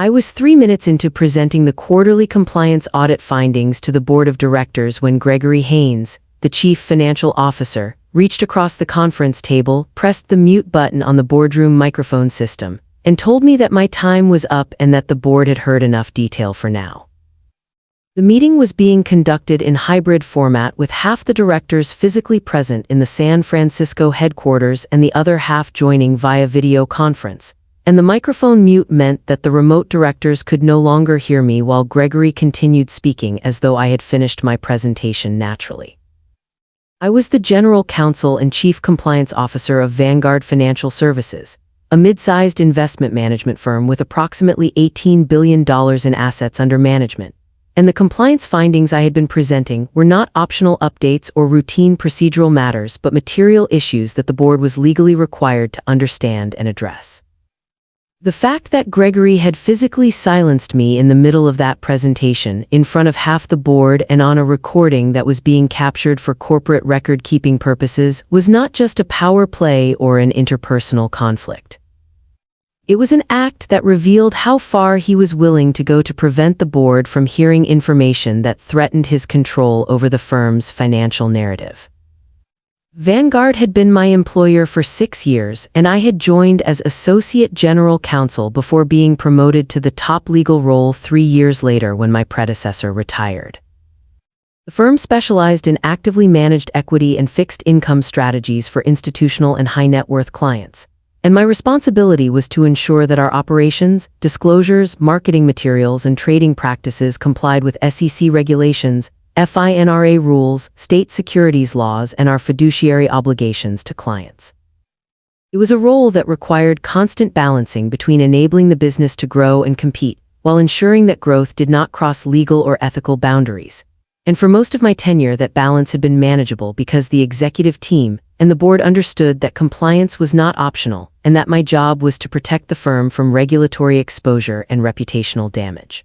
I was 3 minutes into presenting the quarterly compliance audit findings to the board of directors when Gregory Haynes, the chief financial officer, reached across the conference table, pressed the mute button on the boardroom microphone system, and told me that my time was up and that the board had heard enough detail for now. The meeting was being conducted in hybrid format with half the directors physically present in the San Francisco headquarters and the other half joining via video conference, and the microphone mute meant that the remote directors could no longer hear me while Gregory continued speaking as though I had finished my presentation naturally. I was the General Counsel and Chief Compliance Officer of Vanguard Financial Services, a mid-sized investment management firm with approximately $18 billion in assets under management, and the compliance findings I had been presenting were not optional updates or routine procedural matters but material issues that the board was legally required to understand and address. The fact that Gregory had physically silenced me in the middle of that presentation, in front of half the board and on a recording that was being captured for corporate record-keeping purposes, was not just a power play or an interpersonal conflict. It was an act that revealed how far he was willing to go to prevent the board from hearing information that threatened his control over the firm's financial narrative. Vanguard had been my employer for 6 years, and I had joined as Associate General Counsel before being promoted to the top legal role 3 years later when my predecessor retired. The firm specialized in actively managed equity and fixed income strategies for institutional and high-net-worth clients, and my responsibility was to ensure that our operations, disclosures, marketing materials, and trading practices complied with SEC regulations, FINRA rules, state securities laws, and our fiduciary obligations to clients. It was a role that required constant balancing between enabling the business to grow and compete, while ensuring that growth did not cross legal or ethical boundaries. And for most of my tenure, that balance had been manageable because the executive team and the board understood that compliance was not optional and that my job was to protect the firm from regulatory exposure and reputational damage.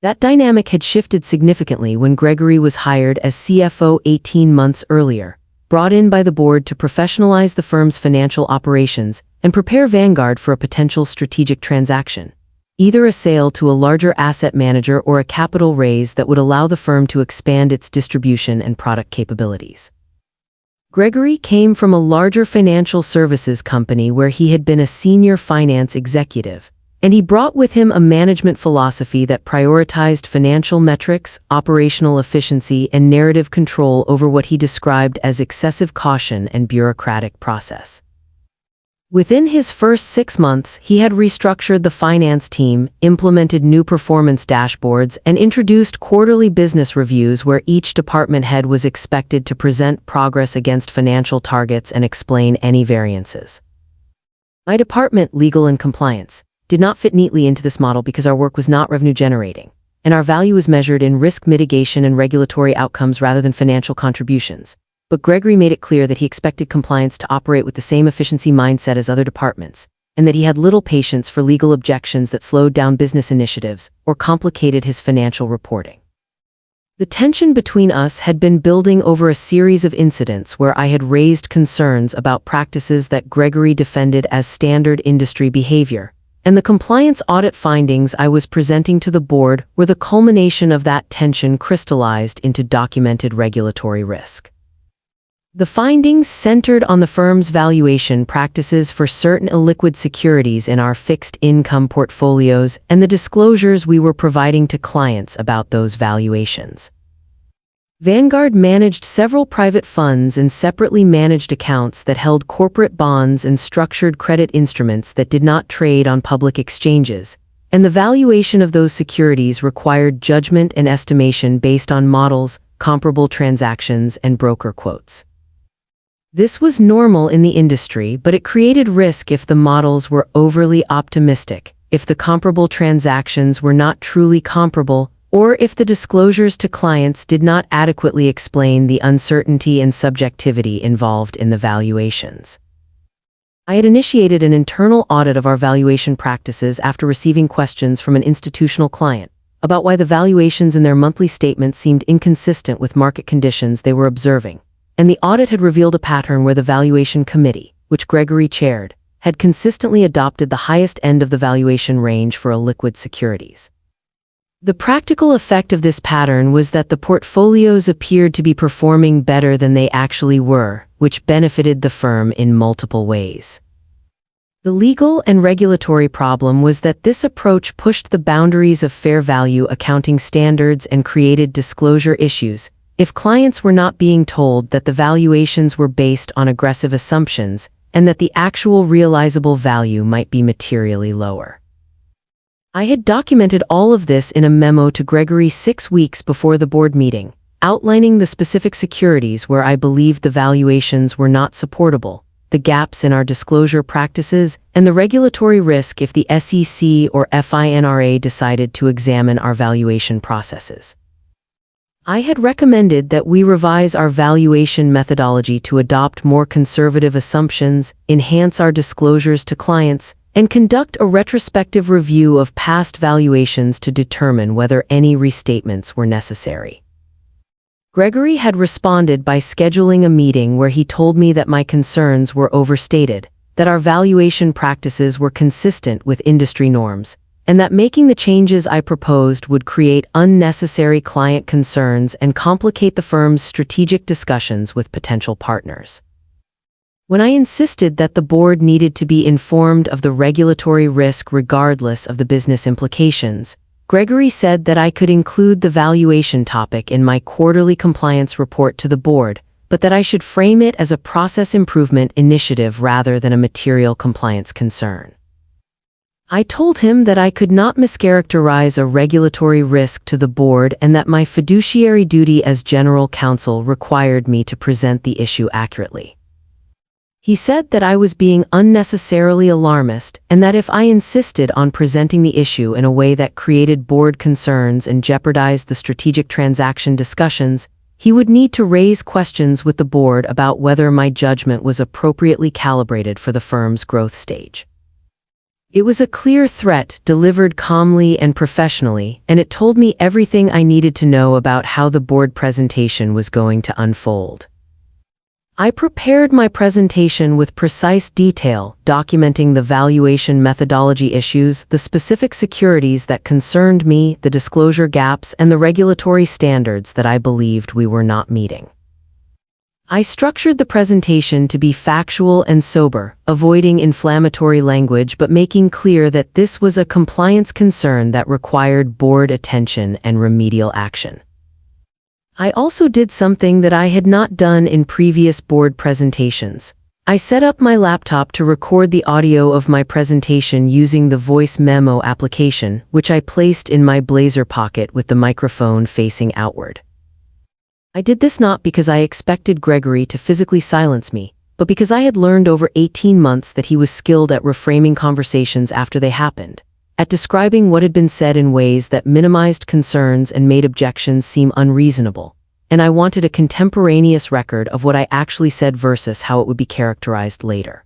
That dynamic had shifted significantly when Gregory was hired as CFO 18 months earlier, brought in by the board to professionalize the firm's financial operations and prepare Vanguard for a potential strategic transaction, either a sale to a larger asset manager or a capital raise that would allow the firm to expand its distribution and product capabilities. Gregory came from a larger financial services company where he had been a senior finance executive, and he brought with him a management philosophy that prioritized financial metrics, operational efficiency, and narrative control over what he described as excessive caution and bureaucratic process. Within his first 6 months, he had restructured the finance team, implemented new performance dashboards, and introduced quarterly business reviews where each department head was expected to present progress against financial targets and explain any variances. My department, Legal and Compliance, did not fit neatly into this model because our work was not revenue generating, and our value was measured in risk mitigation and regulatory outcomes rather than financial contributions. But Gregory made it clear that he expected compliance to operate with the same efficiency mindset as other departments, and that he had little patience for legal objections that slowed down business initiatives or complicated his financial reporting. The tension between us had been building over a series of incidents where I had raised concerns about practices that Gregory defended as standard industry behavior, and the compliance audit findings I was presenting to the board were the culmination of that tension crystallized into documented regulatory risk. The findings centered on the firm's valuation practices for certain illiquid securities in our fixed income portfolios and the disclosures we were providing to clients about those valuations. Vanguard managed several private funds and separately managed accounts that held corporate bonds and structured credit instruments that did not trade on public exchanges, and the valuation of those securities required judgment and estimation based on models, comparable transactions, and broker quotes. This was normal in the industry, but it created risk if the models were overly optimistic, if the comparable transactions were not truly comparable, or if the disclosures to clients did not adequately explain the uncertainty and subjectivity involved in the valuations. I had initiated an internal audit of our valuation practices after receiving questions from an institutional client about why the valuations in their monthly statements seemed inconsistent with market conditions they were observing, and the audit had revealed a pattern where the valuation committee, which Gregory chaired, had consistently adopted the highest end of the valuation range for illiquid securities. The practical effect of this pattern was that the portfolios appeared to be performing better than they actually were, which benefited the firm in multiple ways. The legal and regulatory problem was that this approach pushed the boundaries of fair value accounting standards and created disclosure issues if clients were not being told that the valuations were based on aggressive assumptions and that the actual realizable value might be materially lower. I had documented all of this in a memo to Gregory 6 weeks before the board meeting, outlining the specific securities where I believed the valuations were not supportable, the gaps in our disclosure practices, and the regulatory risk if the SEC or FINRA decided to examine our valuation processes. I had recommended that we revise our valuation methodology to adopt more conservative assumptions, enhance our disclosures to clients, and conduct a retrospective review of past valuations to determine whether any restatements were necessary. Gregory had responded by scheduling a meeting where he told me that my concerns were overstated, that our valuation practices were consistent with industry norms, and that making the changes I proposed would create unnecessary client concerns and complicate the firm's strategic discussions with potential partners. When I insisted that the board needed to be informed of the regulatory risk regardless of the business implications, Gregory said that I could include the valuation topic in my quarterly compliance report to the board, but that I should frame it as a process improvement initiative rather than a material compliance concern. I told him that I could not mischaracterize a regulatory risk to the board and that my fiduciary duty as General Counsel required me to present the issue accurately. He said that I was being unnecessarily alarmist and that if I insisted on presenting the issue in a way that created board concerns and jeopardized the strategic transaction discussions, he would need to raise questions with the board about whether my judgment was appropriately calibrated for the firm's growth stage. It was a clear threat delivered calmly and professionally, and it told me everything I needed to know about how the board presentation was going to unfold. I prepared my presentation with precise detail, documenting the valuation methodology issues, the specific securities that concerned me, the disclosure gaps, and the regulatory standards that I believed we were not meeting. I structured the presentation to be factual and sober, avoiding inflammatory language but making clear that this was a compliance concern that required board attention and remedial action. I also did something that I had not done in previous board presentations. I set up my laptop to record the audio of my presentation using the voice memo application, which I placed in my blazer pocket with the microphone facing outward. I did this not because I expected Gregory to physically silence me, but because I had learned over 18 months that he was skilled at reframing conversations after they happened, at describing what had been said in ways that minimized concerns and made objections seem unreasonable, and I wanted a contemporaneous record of what I actually said versus how it would be characterized later.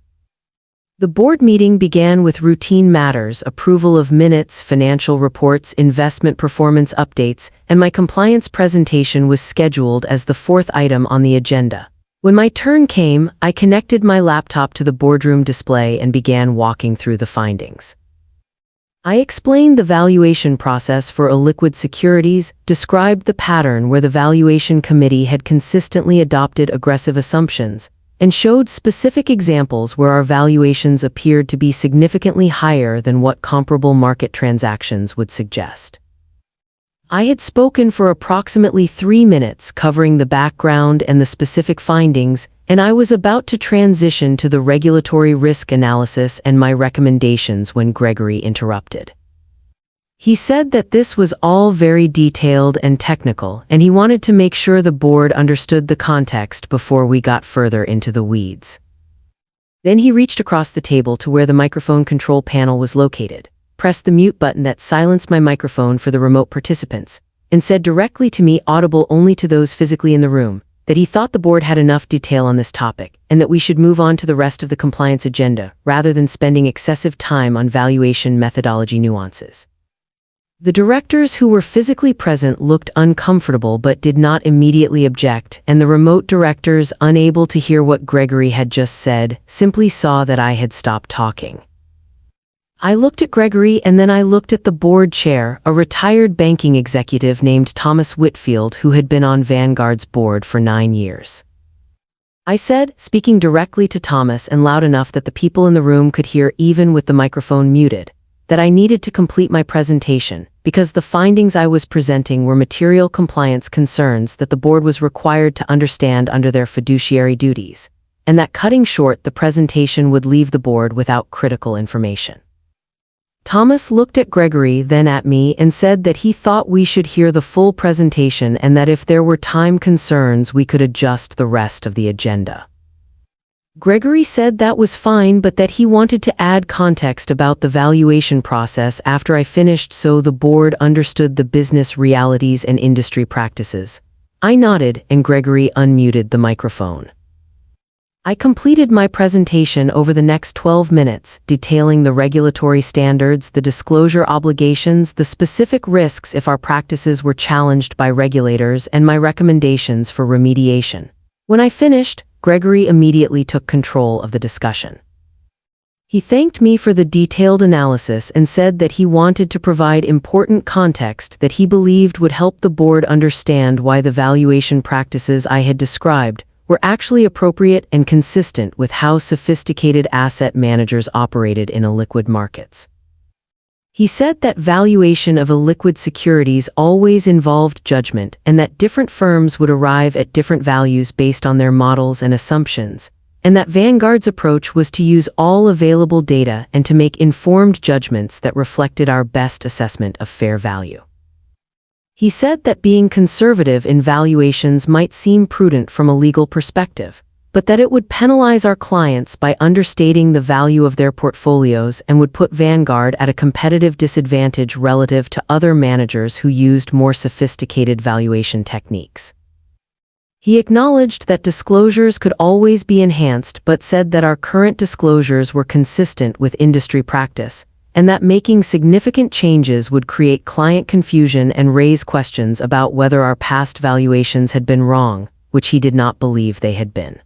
The board meeting began with routine matters, approval of minutes, financial reports, investment performance updates, and my compliance presentation was scheduled as the fourth item on the agenda. When my turn came, I connected my laptop to the boardroom display and began walking through the findings. I explained the valuation process for illiquid securities, described the pattern where the valuation committee had consistently adopted aggressive assumptions, and showed specific examples where our valuations appeared to be significantly higher than what comparable market transactions would suggest. I had spoken for approximately 3 minutes covering the background and the specific findings, and I was about to transition to the regulatory risk analysis and my recommendations when Gregory interrupted. He said that this was all very detailed and technical, and he wanted to make sure the board understood the context before we got further into the weeds. Then he reached across the table to where the microphone control panel was located, pressed the mute button that silenced my microphone for the remote participants, and said directly to me, audible only to those physically in the room, that he thought the board had enough detail on this topic, and that we should move on to the rest of the compliance agenda, rather than spending excessive time on valuation methodology nuances. The directors who were physically present looked uncomfortable but did not immediately object, and the remote directors, unable to hear what Gregory had just said, simply saw that I had stopped talking. I looked at Gregory and then I looked at the board chair, a retired banking executive named Thomas Whitfield who had been on Vanguard's board for 9 years. I said, speaking directly to Thomas and loud enough that the people in the room could hear even with the microphone muted, that I needed to complete my presentation because the findings I was presenting were material compliance concerns that the board was required to understand under their fiduciary duties, and that cutting short the presentation would leave the board without critical information. Thomas looked at Gregory, then at me, and said that he thought we should hear the full presentation and that if there were time concerns we could adjust the rest of the agenda. Gregory said that was fine, but that he wanted to add context about the valuation process after I finished so the board understood the business realities and industry practices. I nodded and Gregory unmuted the microphone. I completed my presentation over the next 12 minutes, detailing the regulatory standards, the disclosure obligations, the specific risks if our practices were challenged by regulators, and my recommendations for remediation. When I finished, Gregory immediately took control of the discussion. He thanked me for the detailed analysis and said that he wanted to provide important context that he believed would help the board understand why the valuation practices I had described were actually appropriate and consistent with how sophisticated asset managers operated in illiquid markets. He said that valuation of illiquid securities always involved judgment and that different firms would arrive at different values based on their models and assumptions, and that Vanguard's approach was to use all available data and to make informed judgments that reflected our best assessment of fair value. He said that being conservative in valuations might seem prudent from a legal perspective, but that it would penalize our clients by understating the value of their portfolios and would put Vanguard at a competitive disadvantage relative to other managers who used more sophisticated valuation techniques. He acknowledged that disclosures could always be enhanced but said that our current disclosures were consistent with industry practice, and that making significant changes would create client confusion and raise questions about whether our past valuations had been wrong, which he did not believe they had been.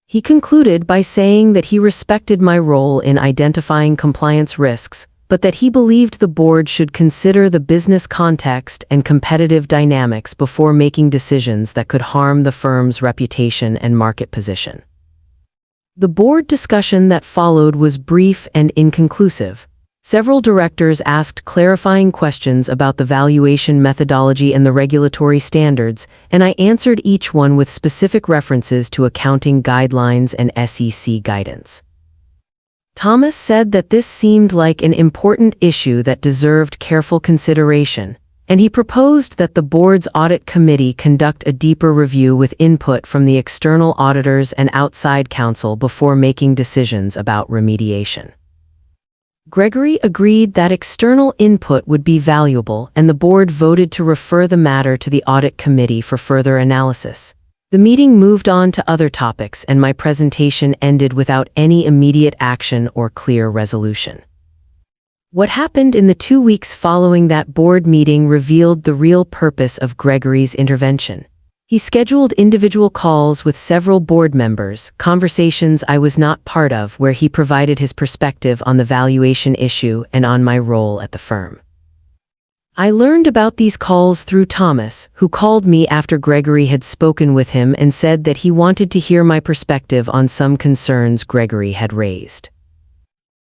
He concluded by saying that he respected my role in identifying compliance risks, but that he believed the board should consider the business context and competitive dynamics before making decisions that could harm the firm's reputation and market position. The board discussion that followed was brief and inconclusive. Several directors asked clarifying questions about the valuation methodology and the regulatory standards, and I answered each one with specific references to accounting guidelines and SEC guidance. Thomas said that this seemed like an important issue that deserved careful consideration, and he proposed that the board's audit committee conduct a deeper review with input from the external auditors and outside counsel before making decisions about remediation. Gregory agreed that external input would be valuable, and the board voted to refer the matter to the audit committee for further analysis. The meeting moved on to other topics, and my presentation ended without any immediate action or clear resolution. What happened in the 2 weeks following that board meeting revealed the real purpose of Gregory's intervention. He scheduled individual calls with several board members, conversations I was not part of, where he provided his perspective on the valuation issue and on my role at the firm. I learned about these calls through Thomas, who called me after Gregory had spoken with him and said that he wanted to hear my perspective on some concerns Gregory had raised.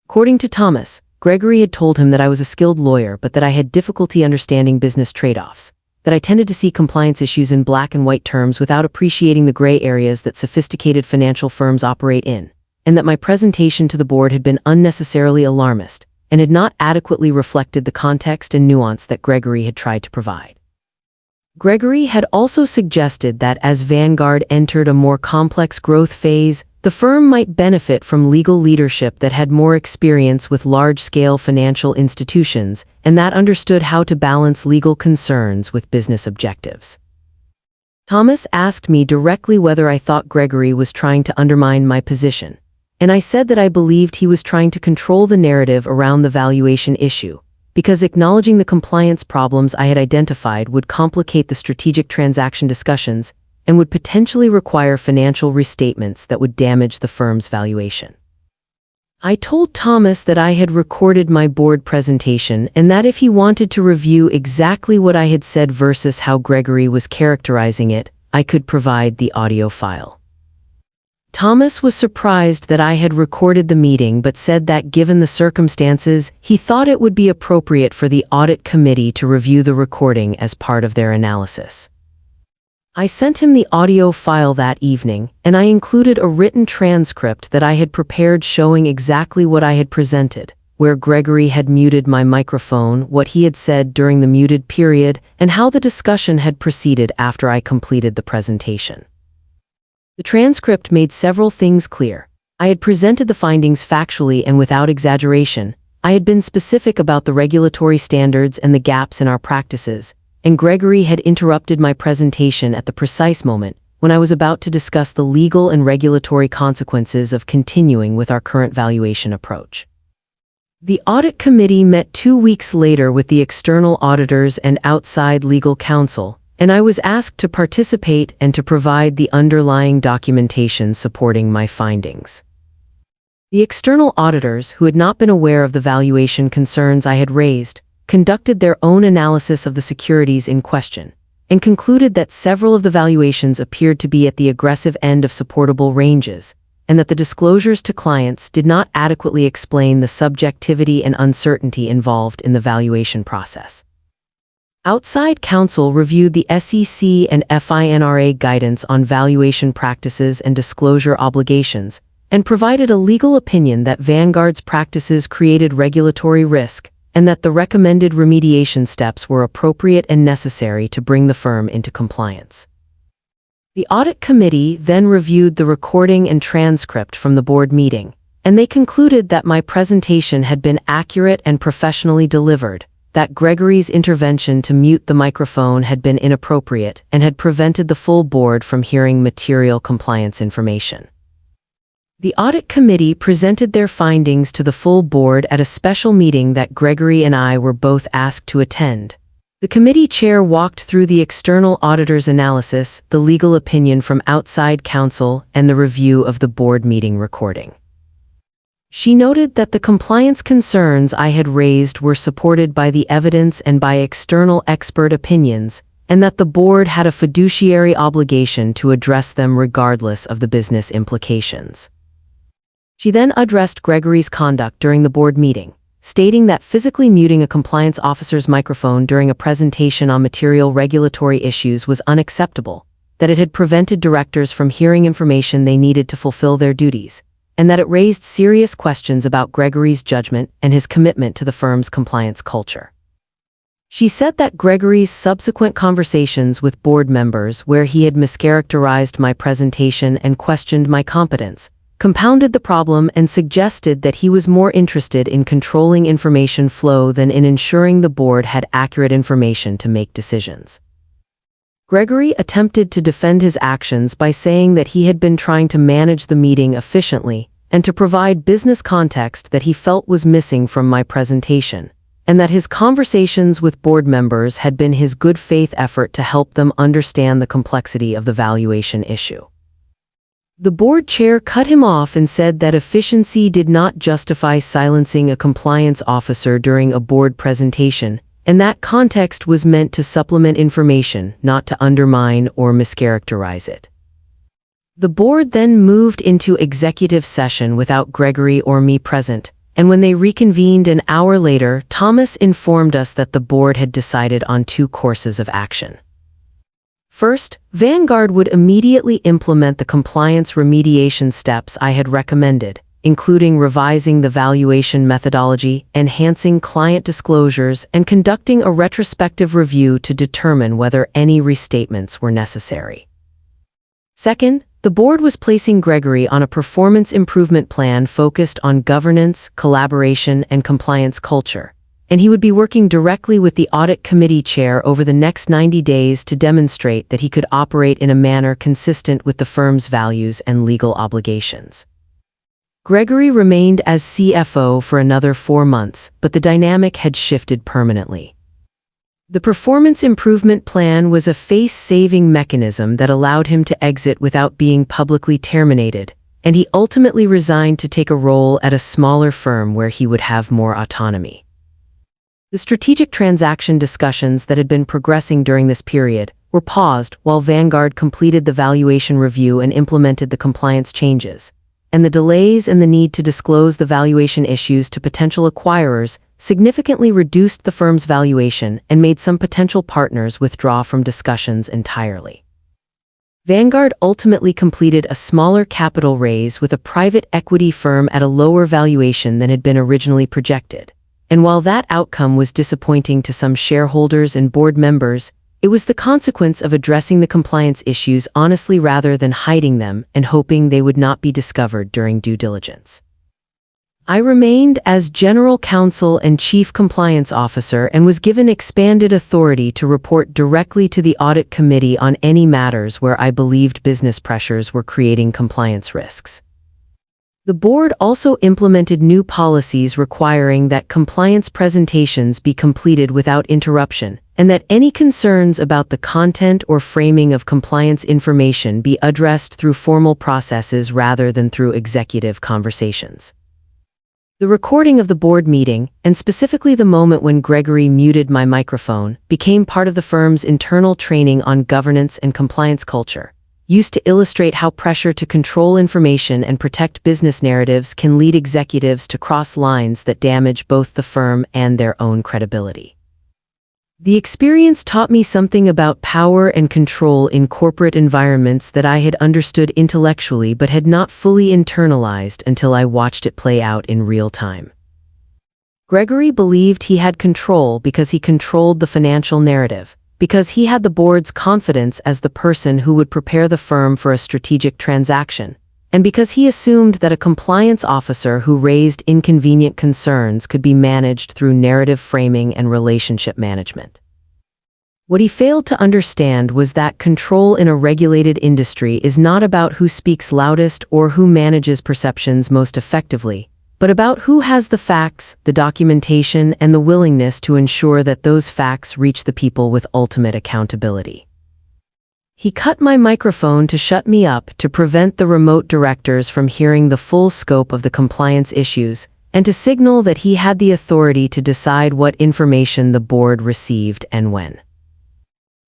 According to Thomas, Gregory had told him that I was a skilled lawyer but that I had difficulty understanding business tradeoffs, that I tended to see compliance issues in black and white terms without appreciating the gray areas that sophisticated financial firms operate in, and that my presentation to the board had been unnecessarily alarmist and had not adequately reflected the context and nuance that Gregory had tried to provide. Gregory had also suggested that as Vanguard entered a more complex growth phase, the firm might benefit from legal leadership that had more experience with large-scale financial institutions and that understood how to balance legal concerns with business objectives. Thomas asked me directly whether I thought Gregory was trying to undermine my position, and I said that I believed he was trying to control the narrative around the valuation issue, because acknowledging the compliance problems I had identified would complicate the strategic transaction discussions and would potentially require financial restatements that would damage the firm's valuation. I told Thomas that I had recorded my board presentation and that if he wanted to review exactly what I had said versus how Gregory was characterizing it, I could provide the audio file. Thomas was surprised that I had recorded the meeting but said that given the circumstances, he thought it would be appropriate for the audit committee to review the recording as part of their analysis. I sent him the audio file that evening, and I included a written transcript that I had prepared showing exactly what I had presented, where Gregory had muted my microphone, what he had said during the muted period, and how the discussion had proceeded after I completed the presentation. The transcript made several things clear. I had presented the findings factually and without exaggeration. I had been specific about the regulatory standards and the gaps in our practices, and Gregory had interrupted my presentation at the precise moment when I was about to discuss the legal and regulatory consequences of continuing with our current valuation approach. The audit committee met 2 weeks later with the external auditors and outside legal counsel, and I was asked to participate and to provide the underlying documentation supporting my findings. The external auditors, who had not been aware of the valuation concerns I had raised, conducted their own analysis of the securities in question, and concluded that several of the valuations appeared to be at the aggressive end of supportable ranges, and that the disclosures to clients did not adequately explain the subjectivity and uncertainty involved in the valuation process. Outside counsel reviewed the SEC and FINRA guidance on valuation practices and disclosure obligations, and provided a legal opinion that Vanguard's practices created regulatory risk, and that the recommended remediation steps were appropriate and necessary to bring the firm into compliance. The audit committee then reviewed the recording and transcript from the board meeting, and they concluded that my presentation had been accurate and professionally delivered, that Gregory's intervention to mute the microphone had been inappropriate and had prevented the full board from hearing material compliance information. The audit committee presented their findings to the full board at a special meeting that Gregory and I were both asked to attend. The committee chair walked through the external auditor's analysis, the legal opinion from outside counsel, and the review of the board meeting recording. She noted that the compliance concerns I had raised were supported by the evidence and by external expert opinions, and that the board had a fiduciary obligation to address them regardless of the business implications. She then addressed Gregory's conduct during the board meeting, stating that physically muting a compliance officer's microphone during a presentation on material regulatory issues was unacceptable, that it had prevented directors from hearing information they needed to fulfill their duties, and that it raised serious questions about Gregory's judgment and his commitment to the firm's compliance culture. She said that Gregory's subsequent conversations with board members where he had mischaracterized my presentation and questioned my competence compounded the problem and suggested that he was more interested in controlling information flow than in ensuring the board had accurate information to make decisions. Gregory attempted to defend his actions by saying that he had been trying to manage the meeting efficiently and to provide business context that he felt was missing from my presentation, and that his conversations with board members had been his good faith effort to help them understand the complexity of the valuation issue. The board chair cut him off and said that efficiency did not justify silencing a compliance officer during a board presentation, and that context was meant to supplement information, not to undermine or mischaracterize it. The board then moved into executive session without Gregory or me present, and when they reconvened an hour later, Thomas informed us that the board had decided on 2 courses of action. First, Vanguard would immediately implement the compliance remediation steps I had recommended, including revising the valuation methodology, enhancing client disclosures, and conducting a retrospective review to determine whether any restatements were necessary. Second, the board was placing Gregory on a performance improvement plan focused on governance, collaboration, and compliance culture, and he would be working directly with the audit committee chair over the next 90 days to demonstrate that he could operate in a manner consistent with the firm's values and legal obligations. Gregory remained as CFO for another 4 months, but the dynamic had shifted permanently. The performance improvement plan was a face-saving mechanism that allowed him to exit without being publicly terminated, and he ultimately resigned to take a role at a smaller firm where he would have more autonomy. The strategic transaction discussions that had been progressing during this period were paused while Vanguard completed the valuation review and implemented the compliance changes, and the delays and the need to disclose the valuation issues to potential acquirers significantly reduced the firm's valuation and made some potential partners withdraw from discussions entirely. Vanguard ultimately completed a smaller capital raise with a private equity firm at a lower valuation than had been originally projected. And while that outcome was disappointing to some shareholders and board members, it was the consequence of addressing the compliance issues honestly rather than hiding them and hoping they would not be discovered during due diligence. I remained as General Counsel and Chief Compliance Officer and was given expanded authority to report directly to the Audit Committee on any matters where I believed business pressures were creating compliance risks. The board also implemented new policies requiring that compliance presentations be completed without interruption, and that any concerns about the content or framing of compliance information be addressed through formal processes rather than through executive conversations. The recording of the board meeting, and specifically the moment when Gregory muted my microphone, became part of the firm's internal training on governance and compliance culture, used to illustrate how pressure to control information and protect business narratives can lead executives to cross lines that damage both the firm and their own credibility. The experience taught me something about power and control in corporate environments that I had understood intellectually but had not fully internalized until I watched it play out in real time. Gregory believed he had control because he controlled the financial narrative, because he had the board's confidence as the person who would prepare the firm for a strategic transaction, and because he assumed that a compliance officer who raised inconvenient concerns could be managed through narrative framing and relationship management. What he failed to understand was that control in a regulated industry is not about who speaks loudest or who manages perceptions most effectively, but about who has the facts, the documentation, and the willingness to ensure that those facts reach the people with ultimate accountability. He cut my microphone to shut me up to prevent the remote directors from hearing the full scope of the compliance issues, and to signal that he had the authority to decide what information the board received and when.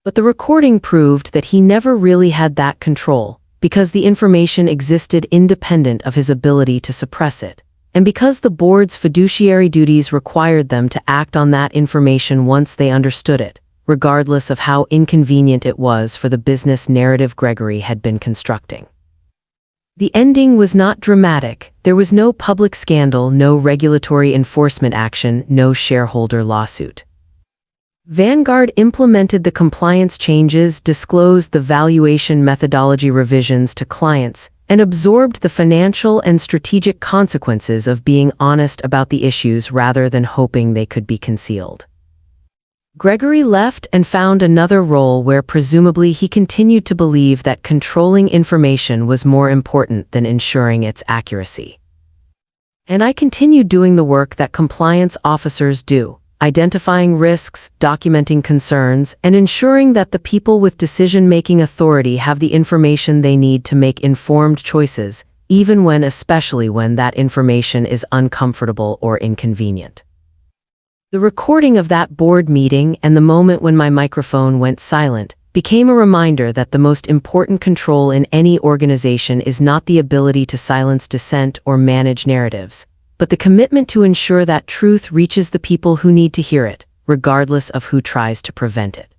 But the recording proved that he never really had that control, because the information existed independent of his ability to suppress it, and because the board's fiduciary duties required them to act on that information once they understood it, regardless of how inconvenient it was for the business narrative Gregory had been constructing. The ending was not dramatic. There was no public scandal, no regulatory enforcement action, no shareholder lawsuit. Vanguard implemented the compliance changes, disclosed the valuation methodology revisions to clients, and absorbed the financial and strategic consequences of being honest about the issues rather than hoping they could be concealed. Gregory left and found another role where presumably he continued to believe that controlling information was more important than ensuring its accuracy. And I continued doing the work that compliance officers do, identifying risks, documenting concerns, and ensuring that the people with decision-making authority have the information they need to make informed choices, especially when that information is uncomfortable or inconvenient. The recording of that board meeting and the moment when my microphone went silent became a reminder that the most important control in any organization is not the ability to silence dissent or manage narratives, but the commitment to ensure that truth reaches the people who need to hear it, regardless of who tries to prevent it.